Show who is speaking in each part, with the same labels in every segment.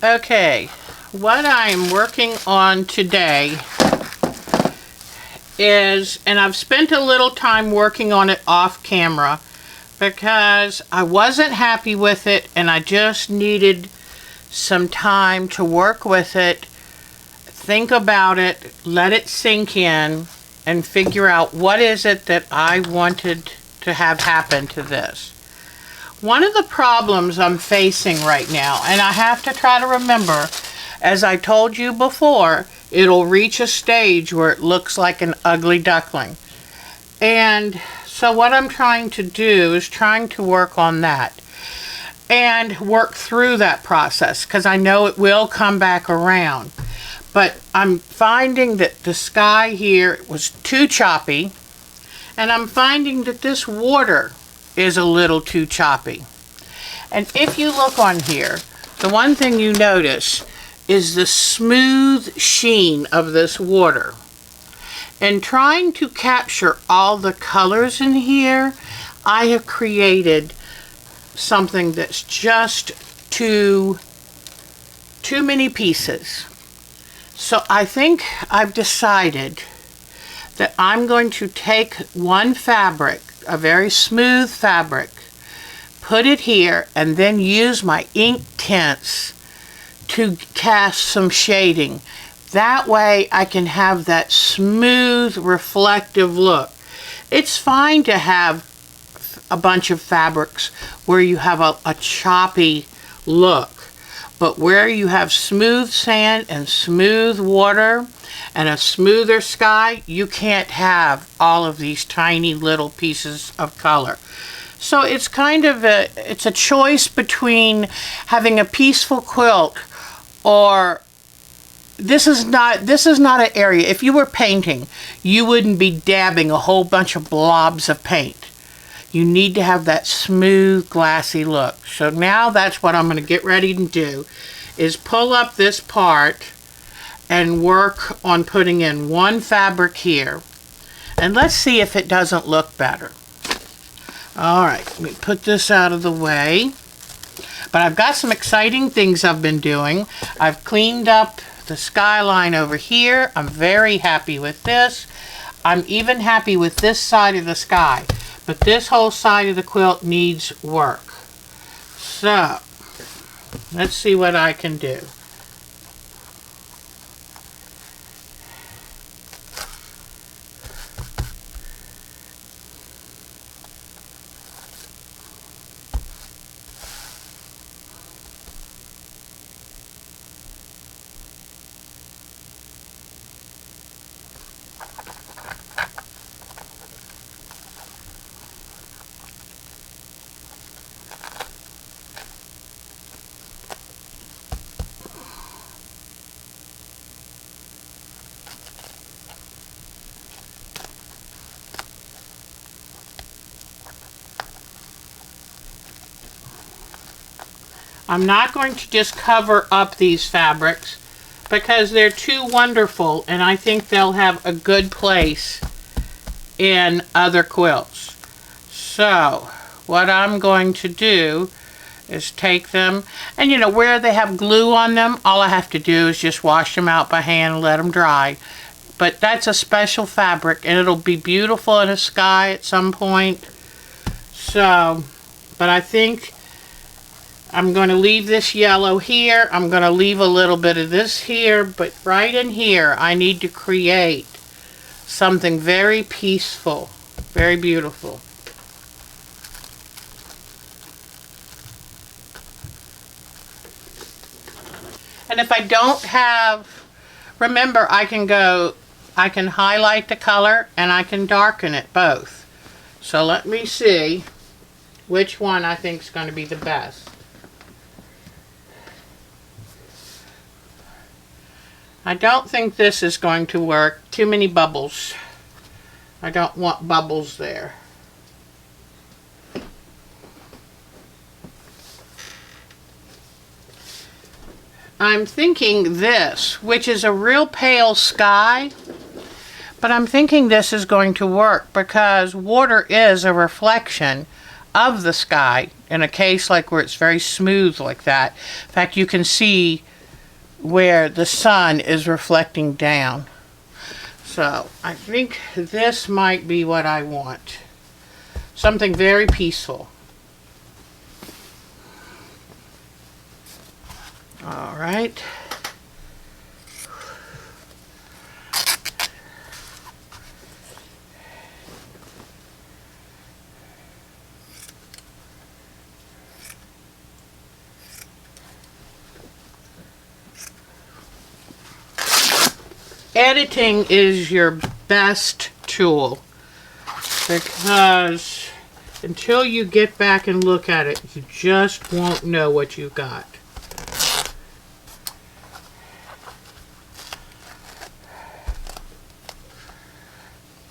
Speaker 1: Okay, what I'm working on today is, and I've spent a little time working on it off camera because I wasn't happy with it and I just needed some time to work with it, think about it, let it sink in, and figure out what is it that I wanted to have happen to this. One of the problems I'm facing right now, and I have to try to remember, as I told you before, it'll reach a stage where it looks like an ugly duckling. And so what I'm trying to do is trying to work on that and work through that process, because I know it will come back around. But I'm finding that the sky here was too choppy, and I'm finding that this water is a little too choppy. And if you look on here, the one thing you notice is the smooth sheen of this water. And trying to capture all the colors in here, I have created something that's just too many pieces. So I think I've decided that I'm going to take one fabric, a very smooth fabric, put it here, and then use my Inktense to cast some shading. That way I can have that smooth, reflective look. It's fine to have a bunch of fabrics where you have a choppy look, but where you have smooth sand and smooth water and a smoother sky, you can't have all of these tiny little pieces of color. So it's kind of it's a choice between having a peaceful quilt, or this is not an area. If you were painting, you wouldn't be dabbing a whole bunch of blobs of paint. You need to have that smooth, glassy look. So now that's what I'm going to get ready to do, is pull up this part and work on putting in one fabric here. And let's see if it doesn't look better. Alright, let me put this out of the way. But I've got some exciting things I've been doing. I've cleaned up the skyline over here. I'm very happy with this. I'm even happy with this side of the sky. But this whole side of the quilt needs work. So, let's see what I can do. I'm not going to just cover up these fabrics because they're too wonderful, and I think they'll have a good place in other quilts. So what I'm going to do is take them, and you know where they have glue on them, all I have to do is just wash them out by hand and let them dry. But that's a special fabric, and it'll be beautiful in a sky at some point. So, but I think I'm going to leave this yellow here. I'm going to leave a little bit of this here, but right in here I need to create something very peaceful, very beautiful. And if I don't have, remember, I can highlight the color and I can darken it both. So let me see which one I think is going to be the best. I don't think this is going to work. Too many bubbles. I don't want bubbles there. I'm thinking this, which is a real pale sky, but I'm thinking this is going to work because water is a reflection of the sky in a case like where it's very smooth like that. In fact, you can see where the sun is reflecting down. So I think this might be what I want. Something very peaceful. All right. Editing is your best tool, because until you get back and look at it, you just won't know what you got.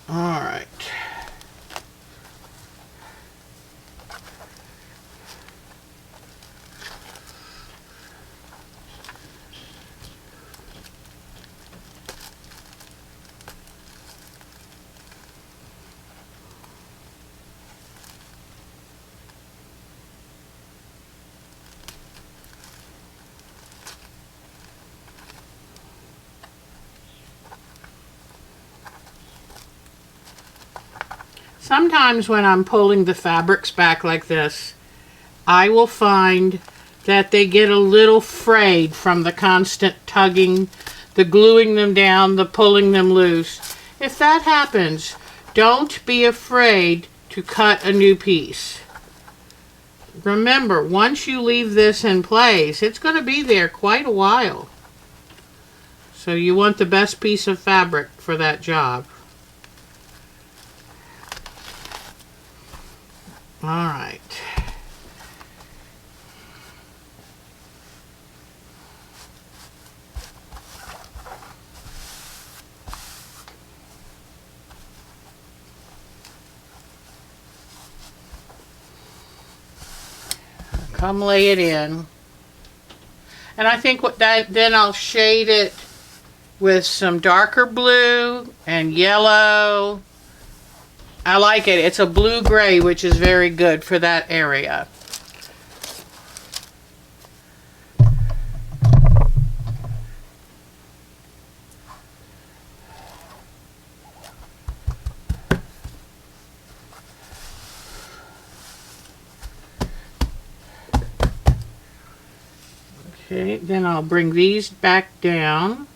Speaker 1: All right. Sometimes when I'm pulling the fabrics back like this, I will find that they get a little frayed from the constant tugging, the gluing them down, the pulling them loose. If that happens, don't be afraid to cut a new piece. Remember, once you leave this in place, it's going to be there quite a while. So you want the best piece of fabric for that job. All right. Come lay it in. And I think then I'll shade it with some darker blue and yellow. I like it. It's a blue-gray, which is very good for that area. Okay, then I'll bring these back down.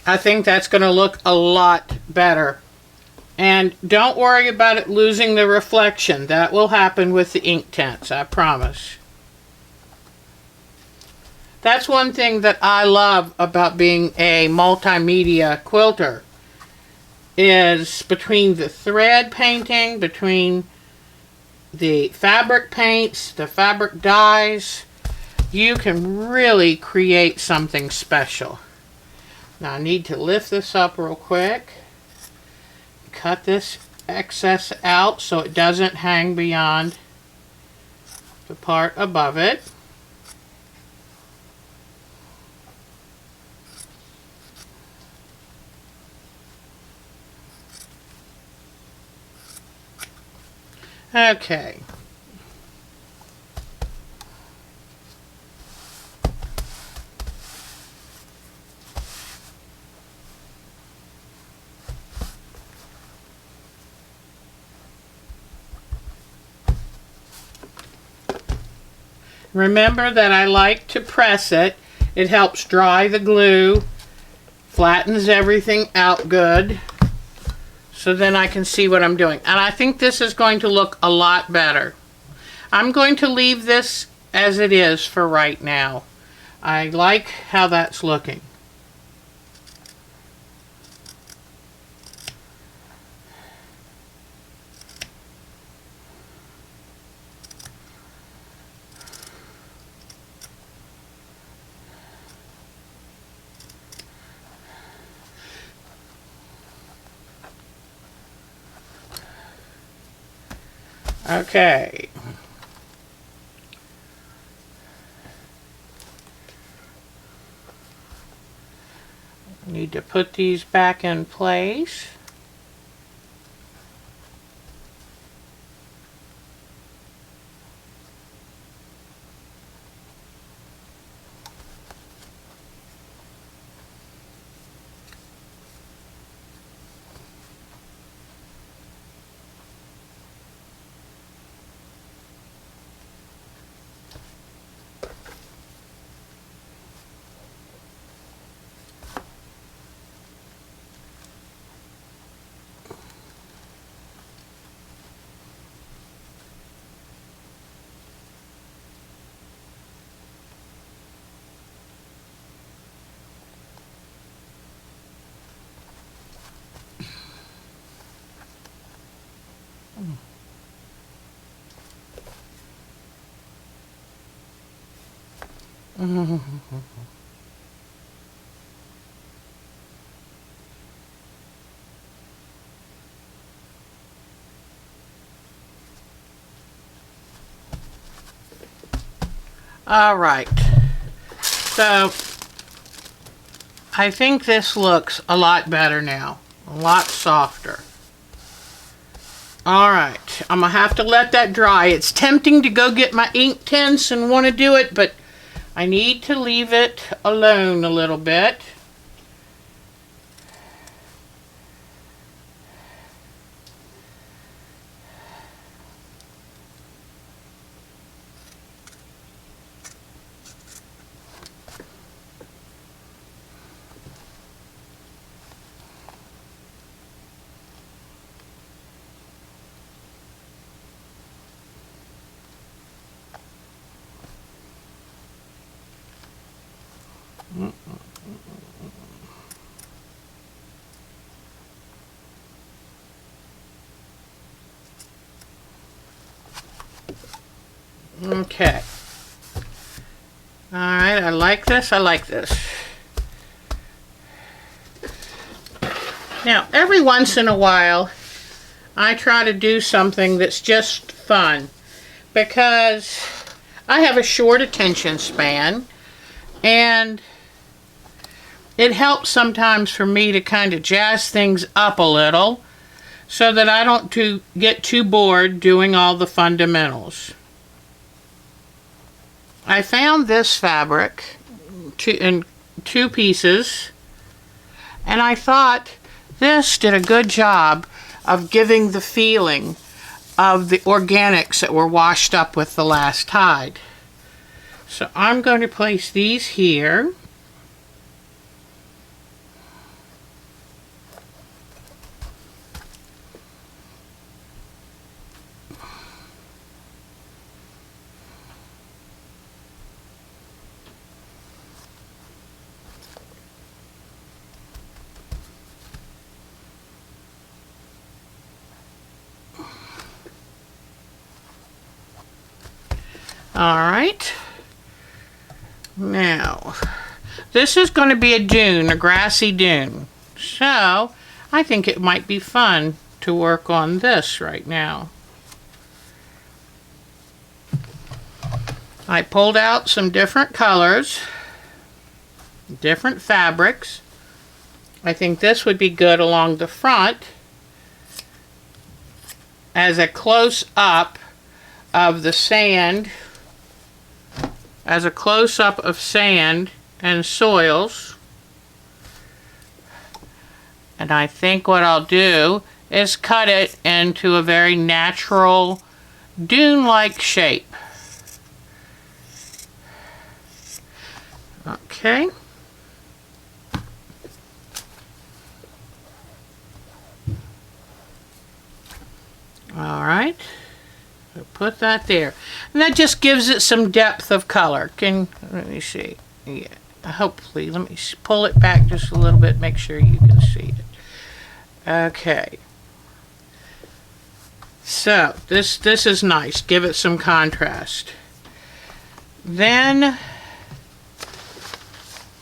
Speaker 1: I think that's going to look a lot better. And don't worry about it losing the reflection. That will happen with the Inktense, I promise. That's one thing that I love about being a multimedia quilter, is between the thread painting, between the fabric paints, the fabric dyes, you can really create something special. Now I need to lift this up real quick. Cut this excess out so it doesn't hang beyond the part above it. Okay, Remember that I like to press it. It helps dry the glue, flattens everything out good, so then I can see what I'm doing. And I think this is going to look a lot better. I'm going to leave this as it is for right now. I like how that's looking. Okay. Need to put these back in place. All right, so I think this looks a lot better now, a lot softer. All right, I'm gonna have to let that dry. It's tempting to go get my Inktense and want to do it, but I need to leave it alone a little bit. Okay. All right, I like this, I like this. Now, every once in a while, I try to do something that's just fun, because I have a short attention span, and it helps sometimes for me to kind of jazz things up a little so that I don't get too bored doing all the fundamentals. I found this fabric in 2 pieces, and I thought this did a good job of giving the feeling of the organics that were washed up with the last tide. So I'm going to place these here. All right. Now, this is going to be a dune, a grassy dune. So, I think it might be fun to work on this right now. I pulled out some different colors, different fabrics. I think this would be good along the front as a close-up of the sand, as a close-up of sand and soils. And I think what I'll do is cut it into a very natural dune-like shape. Okay. All right. So put that there. And that just gives it some depth of color. Let me see. Yeah. Hopefully, let me pull it back just a little bit, make sure you can see it. Okay. So, this is nice. Give it some contrast. Then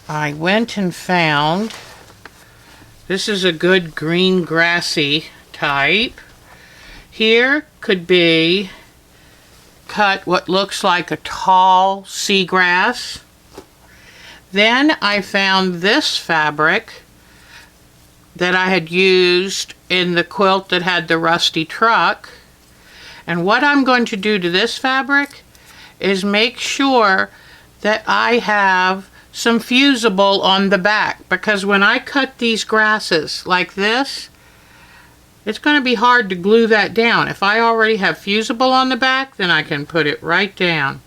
Speaker 1: I went and found, this is a good green grassy type. Here could be cut what looks like a tall seagrass. Then I found this fabric that I had used in the quilt that had the rusty truck. And what I'm going to do to this fabric is make sure that I have some fusible on the back, because when I cut these grasses like this, it's going to be hard to glue that down. If I already have fusible on the back, then I can put it right down.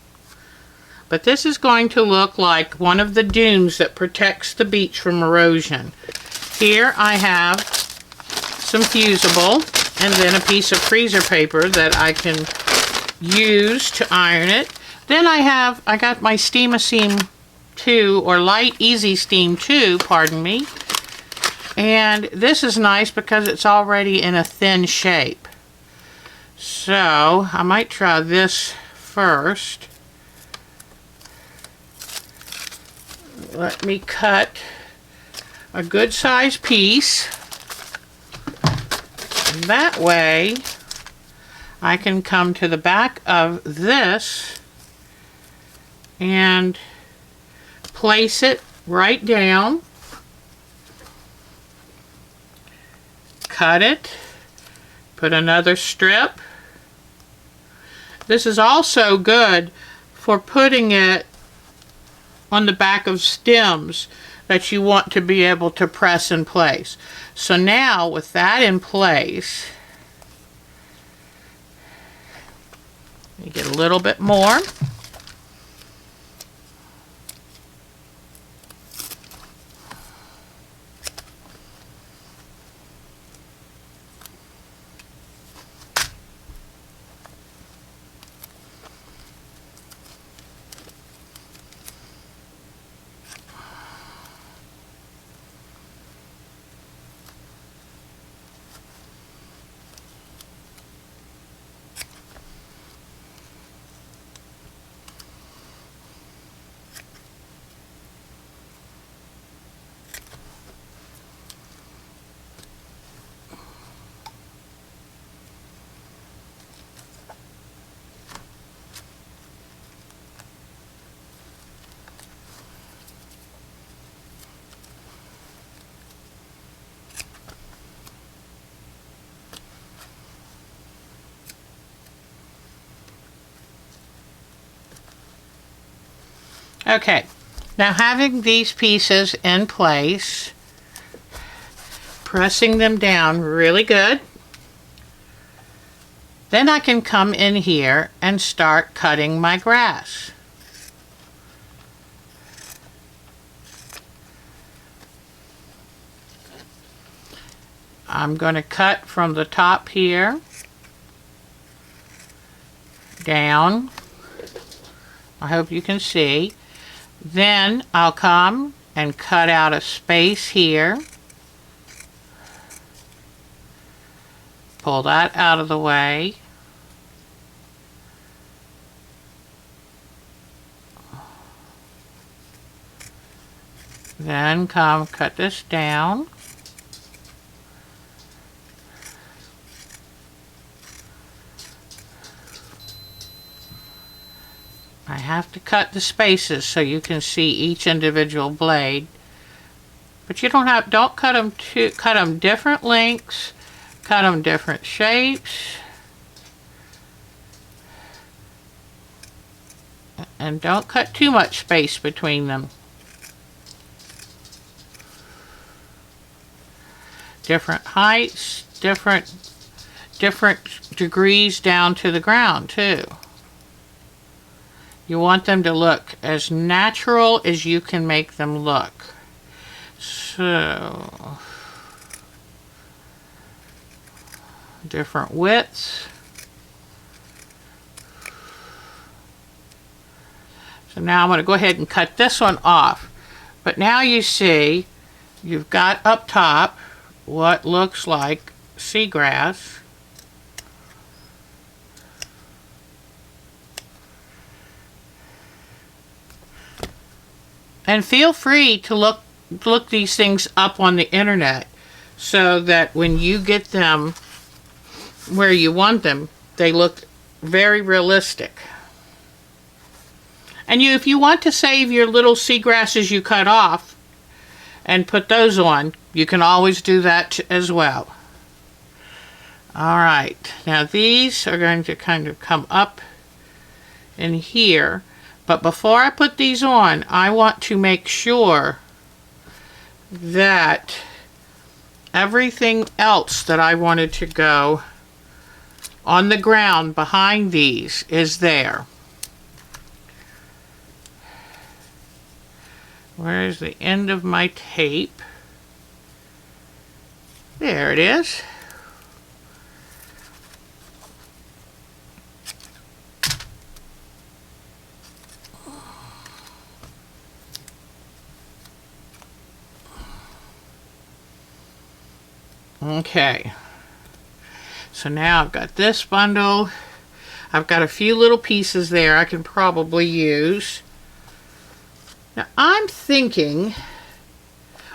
Speaker 1: But this is going to look like one of the dunes that protects the beach from erosion. Here I have some fusible and then a piece of freezer paper that I can use to iron it. Then I got my Steam-A-Seam 2, or Light Easy Steam 2, pardon me. And this is nice because it's already in a thin shape. So I might try this first. Let me cut a good size piece. And that way I can come to the back of this and place it right down. Cut it. Put another strip. This is also good for putting it on the back of stems that you want to be able to press in place. So now with that in place, you get a little bit more. Okay, now having these pieces in place, pressing them down really good, then I can come in here and start cutting my grass. I'm going to cut from the top here down. I hope you can see. Then I'll come and cut out a space here. Pull that out of the way. Then come cut this down. I have to cut the spaces so you can see each individual blade, but you don't cut them different lengths, cut them different shapes, and don't cut too much space between them. Different heights, different degrees down to the ground too. You want them to look as natural as you can make them look. So, different widths. So now I'm going to go ahead and cut this one off. But now you see, you've got up top what looks like seagrass. And feel free to look these things up on the internet so that when you get them where you want them, they look very realistic. And if you want to save your little seagrasses you cut off and put those on, you can always do that as well. All right, now these are going to kind of come up in here. But before I put these on, I want to make sure that everything else that I wanted to go on the ground behind these is there. Where is the end of my tape? There it is. Okay, so now I've got this bundle. I've got a few little pieces there I can probably use. Now I'm thinking,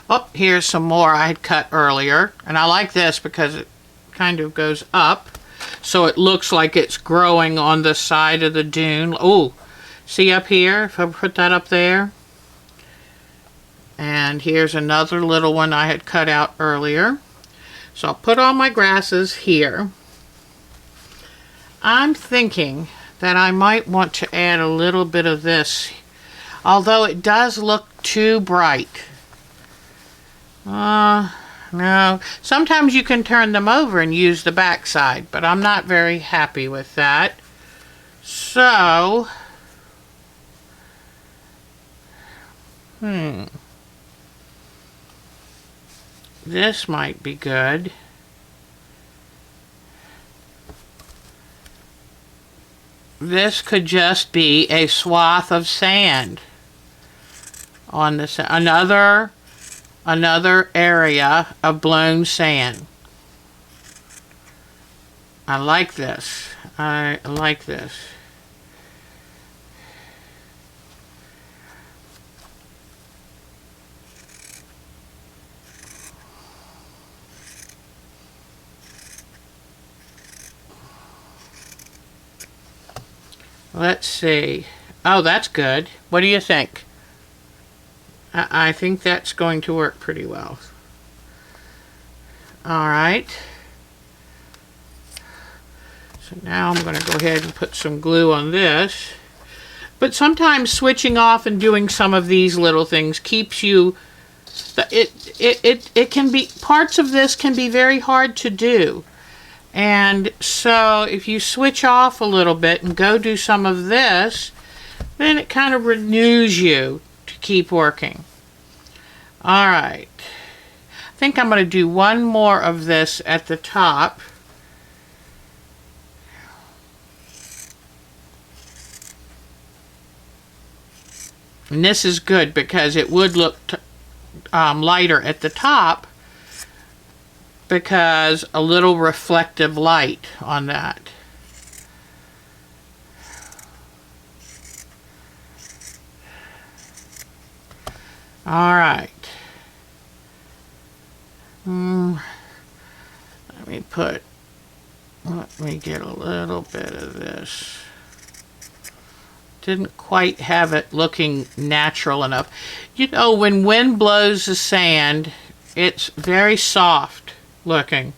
Speaker 1: oh, here's some more I had cut earlier, and I like this because it kind of goes up, so it looks like it's growing on the side of the dune. Oh, see up here, if I put that up there? And here's another little one I had cut out earlier. So I'll put all my grasses here. I'm thinking that I might want to add a little bit of this, although it does look too bright. No, sometimes you can turn them over and use the back side, but I'm not very happy with that. So, this might be good. This could just be a swath of sand on this, another area of blown sand. I like this. I like this. Let's see. Oh, that's good. What do you think? I think that's going to work pretty well. All right. So now I'm going to go ahead and put some glue on this. But sometimes switching off and doing some of these little things keeps you... It can be... Parts of this can be very hard to do. And so if you switch off a little bit and go do some of this, then it kind of renews you to keep working. All right. I think I'm going to do one more of this at the top. And this is good because it would look lighter at the top, because a little reflective light on that. All right. Let me get a little bit of this. Didn't quite have it looking natural enough. You know, when wind blows the sand, it's very soft looking.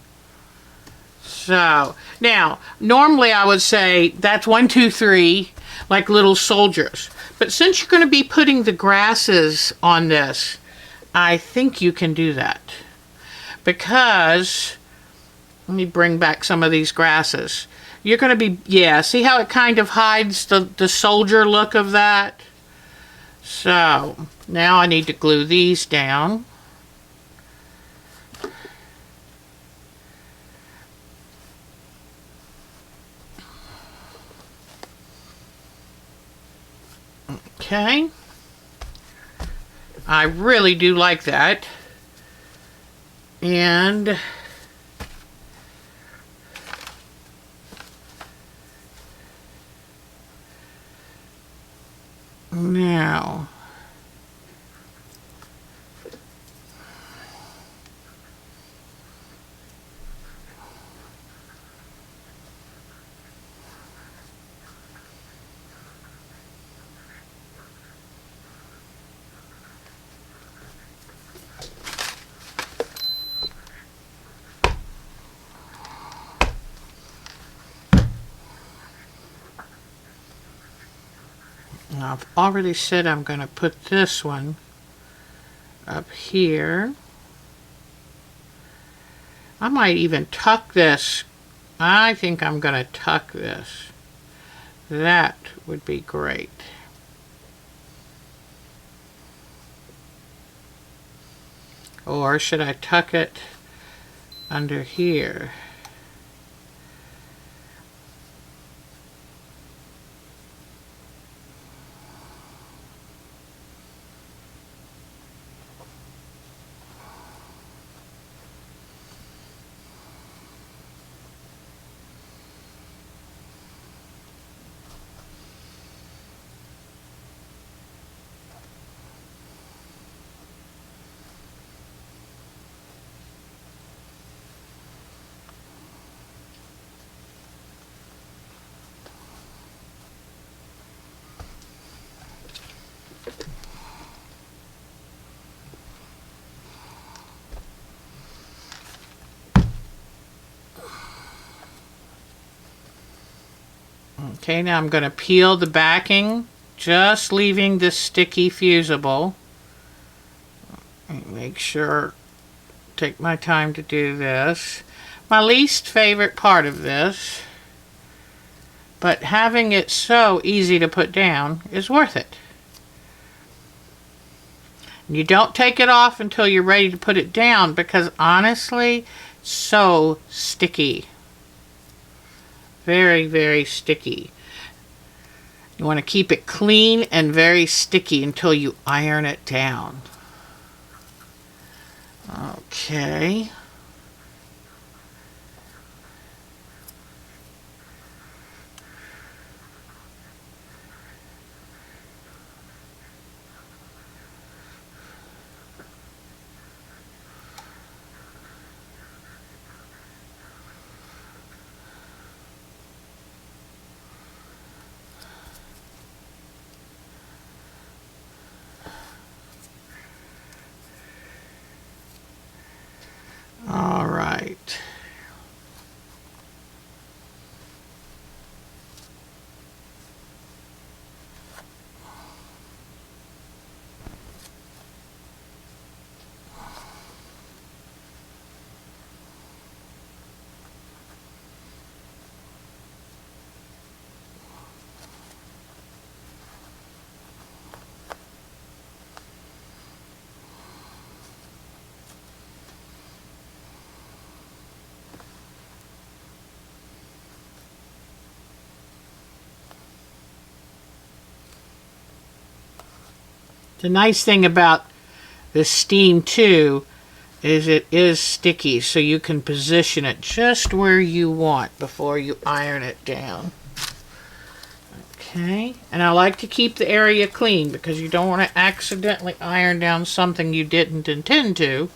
Speaker 1: So now normally I would say that's 1, 2, 3 like little soldiers, but since you're going to be putting the grasses on this, I think you can do that, because let me bring back some of these grasses. You're going to be, yeah, see how it kind of hides the soldier look of that? So, now I need to glue these down. Okay. I really do like that. And now I've already said I'm going to put this one up here. I might even tuck this. I think I'm going to tuck this. That would be great. Or should I tuck it under here? Okay, now I'm going to peel the backing, just leaving the sticky fusible. Make sure, take my time to do this. My least favorite part of this, but having it so easy to put down is worth it. You don't take it off until you're ready to put it down because honestly, so sticky. Very, very sticky. You want to keep it clean and very sticky until you iron it down. Okay. All right. The nice thing about the steam too is it is sticky, so you can position it just where you want before you iron it down. Okay, and I like to keep the area clean because you don't want to accidentally iron down something you didn't intend to.